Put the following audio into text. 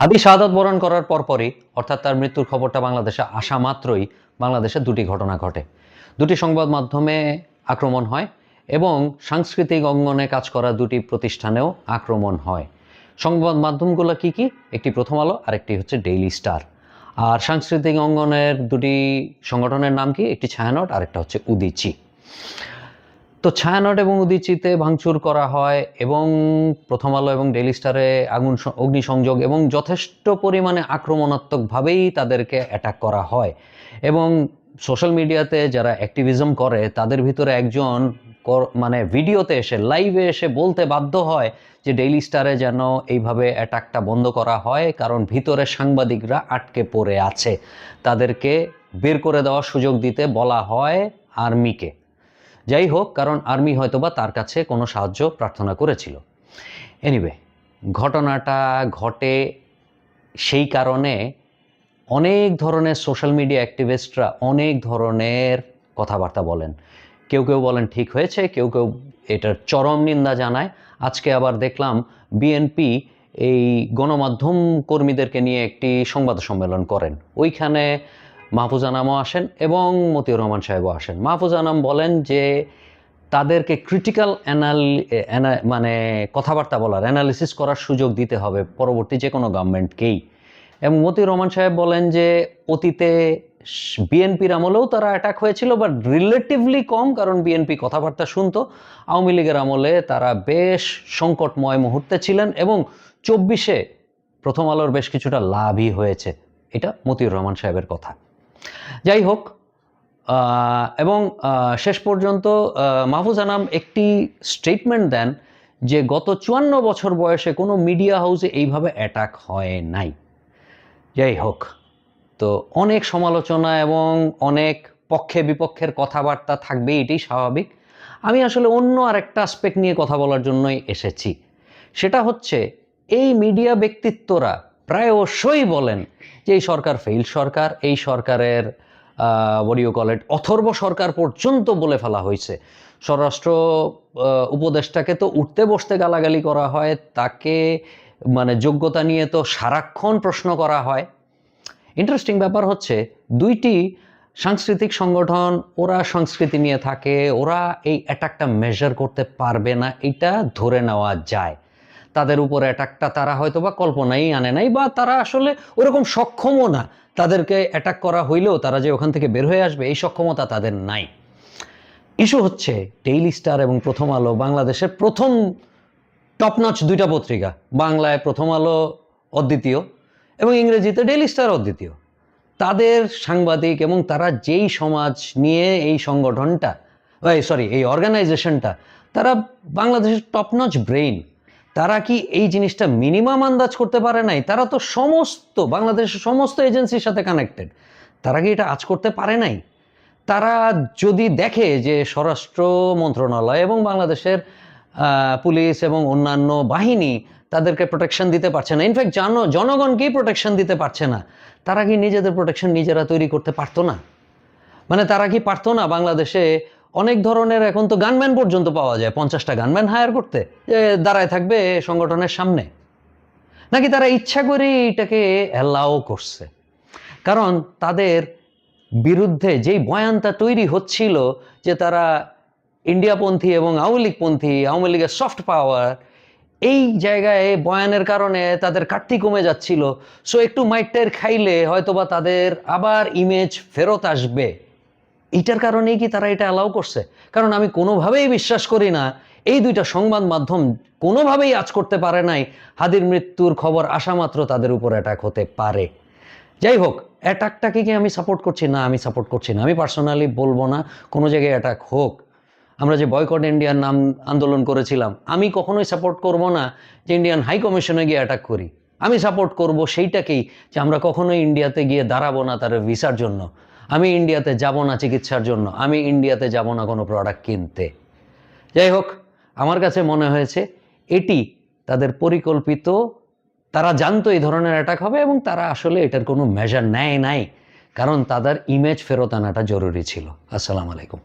হাদি শাহাদাত বরণ করার পরপরই অর্থাৎ তার মৃত্যুর খবরটা বাংলাদেশে আসা মাত্রই বাংলাদেশে দুটি ঘটনা ঘটে। দুটি সংবাদ মাধ্যমে আক্রমণ হয় এবং সাংস্কৃতিক অঙ্গনে কাজ করা দুটি প্রতিষ্ঠানেও আক্রমণ হয়। সংবাদ মাধ্যমগুলো কি কি? একটি প্রথম আলো, আরেকটি হচ্ছে ডেইলি স্টার। আর সাংস্কৃতিক অঙ্গনের দুটি সংগঠনের নাম কি? একটি ছায়ানট, আরেকটা হচ্ছে উদীচী। তো ছায়ানট এবং উদীচীতে ভাঙচুর করা হয় এবং প্রথম আলো এবং ডেইলি স্টারে অগ্নিসংযোগ এবং যথেষ্ট পরিমাণে আক্রমণাত্মকভাবেই তাদেরকে অ্যাটাক করা হয়। এবং সোশ্যাল মিডিয়াতে যারা অ্যাক্টিভিজম করে তাদের ভিতরে একজন মানে ভিডিওতে এসে লাইভে এসে বলতে বাধ্য হয় যে ডেইলি স্টারে যেন এইভাবে অ্যাটাকটা বন্ধ করা হয়, কারণ ভিতরে সাংবাদিকরা আটকে পড়ে আছে, তাদেরকে বের করে দেওয়ার সুযোগ দিতে বলা হয় আর্মিকে। যাই হোক, কারণ আর্মি হয়তোবা তার কাছে কোনো সাহায্য প্রার্থনা করেছিল। এনিওয়ে, ঘটনাটা ঘটে সেই কারণে অনেক ধরনের সোশ্যাল মিডিয়া অ্যাক্টিভিস্টরা অনেক ধরনের কথাবার্তা বলেন। কেউ কেউ বলেন ঠিক হয়েছে, কেউ কেউ এটার চরম নিন্দা জানায়। আজকে আবার দেখলাম বিএনপি এই গণমাধ্যম কর্মীদেরকে নিয়ে একটি সংবাদ সম্মেলন করেন। ওইখানে মাহফুজ আনামও আসেন এবং মতিউর রহমান সাহেবও আসেন। মাহফুজ আনাম বলেন যে তাদেরকে ক্রিটিক্যাল মানে কথাবার্তা বলার, অ্যানালিসিস করার সুযোগ দিতে হবে পরবর্তী যে কোনো গভর্নমেন্টকেই। এবং মতিউর রহমান সাহেব বলেন যে অতীতে বিএনপির আমলেও তারা অ্যাটাক হয়েছিল, বাট রিলেটিভলি কম, কারণ বিএনপি কথাবার্তা শুনতো। আওয়ামী লীগের আমলে তারা বেশ সংকটময় মুহূর্তে ছিলেন এবং 24-এ প্রথম আলোর বেশ কিছুটা লাভই হয়েছে। এটা মতিউর রহমান সাহেবের কথা। যাই হোক, এবং শেষ পর্যন্ত মাহফুজ আনাম একটি স্টেটমেন্ট দেন যে গত 54 বছর বয়সে কোনো মিডিয়া হাউসে এইভাবে অ্যাটাক হয় নাই। যাই হোক, তো অনেক সমালোচনা এবং অনেক পক্ষে বিপক্ষের কথাবার্তা থাকবে, এটাই স্বাভাবিক। আমি আসলে অন্য আরেকটা অ্যাসপেক্ট নিয়ে কথা বলার জন্যই এসেছি। সেটা হচ্ছে এই মিডিয়া ব্যক্তিত্বরা প্রায়শই বলেন যে এই সরকার ফেইল সরকার, এই সরকারের বডিও কলেট অথর্ব সরকার পর্যন্ত বলে ফেলা হয়েছে। স্বরাষ্ট্র উপদেষ্টাকে তো উঠতে বসতে গালাগালি করা হয়, তাকে মানে যোগ্যতা নিয়ে তো সারাক্ষণ প্রশ্ন করা হয়। ইন্টারেস্টিং ব্যাপার হচ্ছে দুইটি সাংস্কৃতিক সংগঠন, ওরা সংস্কৃতি নিয়ে থাকে, ওরা এই অ্যাটাকটা মেজার করতে পারবে না, এটা ধরে নেওয়া যায়। তাদের উপর অ্যাটাকটা তারা হয়তো বা কল্পনাই আনে নাই, বা তারা আসলে ওরকম সক্ষমও না। তাদেরকে অ্যাটাক করা হইলেও তারা যে ওখান থেকে বের হয়ে আসবে এই সক্ষমতা তাদের নাই। ইস্যু হচ্ছে ডেইলি স্টার এবং প্রথম আলো বাংলাদেশের প্রথম টপনচ দুইটা পত্রিকা। বাংলায় প্রথম আলো অদ্বিতীয় এবং ইংরেজিতে ডেইলি স্টার অদ্বিতীয়। তাদের সাংবাদিক এবং তারা যেই সমাজ নিয়ে এই সংগঠনটা, এই অর্গানাইজেশনটা, তারা বাংলাদেশের টপনচ ব্রেইন। তারা কি এই জিনিসটা মিনিমাম আন্দাজ করতে পারে নাই? তারা তো সমস্ত বাংলাদেশের সমস্ত এজেন্সির সাথে কানেক্টেড, তারা কি এটা আজ করতে পারে নাই? তারা যদি দেখে যে স্বরাষ্ট্র মন্ত্রণালয় এবং বাংলাদেশের পুলিশ এবং অন্যান্য বাহিনী তাদেরকে প্রোটেকশন দিতে পারছে না, ইনফ্যাক্ট জনগণকেই প্রোটেকশন দিতে পারছে না, তারা কি নিজেদের প্রোটেকশন নিজেরা তৈরি করতে পারতো না? মানে তারা কি পারতো না বাংলাদেশে অনেক ধরনের, এখন তো গানম্যান পর্যন্ত পাওয়া যায়, 50টা গানম্যান হায়ার করতে, যে দাঁড়ায় থাকবে সংগঠনের সামনে? নাকি তারা ইচ্ছা করে এটাকে অ্যালাও করছে? কারণ তাদের বিরুদ্ধে যেই বয়ানটা তৈরি হচ্ছিল যে তারা ইন্ডিয়াপন্থী এবং আওয়ামী লীগপন্থী, আওয়ামী লীগের সফট পাওয়ার, এই জায়গায় বয়ানের কারণে তাদের কাটতি কমে যাচ্ছিল। সো একটু মাইটটার খাইলে হয়তোবা তাদের আবার ইমেজ ফেরত আসবে, এইটার কারণেই কি তারা এটা অ্যালাউ করছে? কারণ আমি কোনোভাবেই বিশ্বাস করি না এই দুইটা সংবাদ মাধ্যম কোনোভাবেই আজ করতে পারে নাই হাদির মৃত্যুর খবর আসা মাত্র তাদের উপর অ্যাটাক হতে পারে। যাই হোক, অ্যাটাকটাকে কি আমি সাপোর্ট করছি? না, আমি সাপোর্ট করছি না। আমি পার্সোনালি বলবো না কোনো জায়গায় অ্যাটাক হোক। আমরা যে বয়কট ইন্ডিয়ান নাম আন্দোলন করেছিলাম, আমি কখনোই সাপোর্ট করব না যে ইন্ডিয়ান হাই কমিশনে গিয়ে অ্যাটাক করি। আমি সাপোর্ট করব সেইটাকেই যে আমরা কখনোই ইন্ডিয়াতে গিয়ে দাঁড়াবো না তার ভিসার জন্য, আমি ইন্ডিয়াতে যাব না চিকিৎসার জন্য, আমি ইন্ডিয়াতে যাব না কোনো প্রোডাক্ট কিনতে। যাই হোক, আমার কাছে মনে হয়েছে এটি তাদের পরিকল্পিত, তারা জানতো এই ধরনের অ্যাটাক হবে এবং তারা আসলে এটার কোনো মেজার নেয় নাই, কারণ তাদের ইমেজ ফেরত আনাটা জরুরি ছিল। আসসালামু আলাইকুম।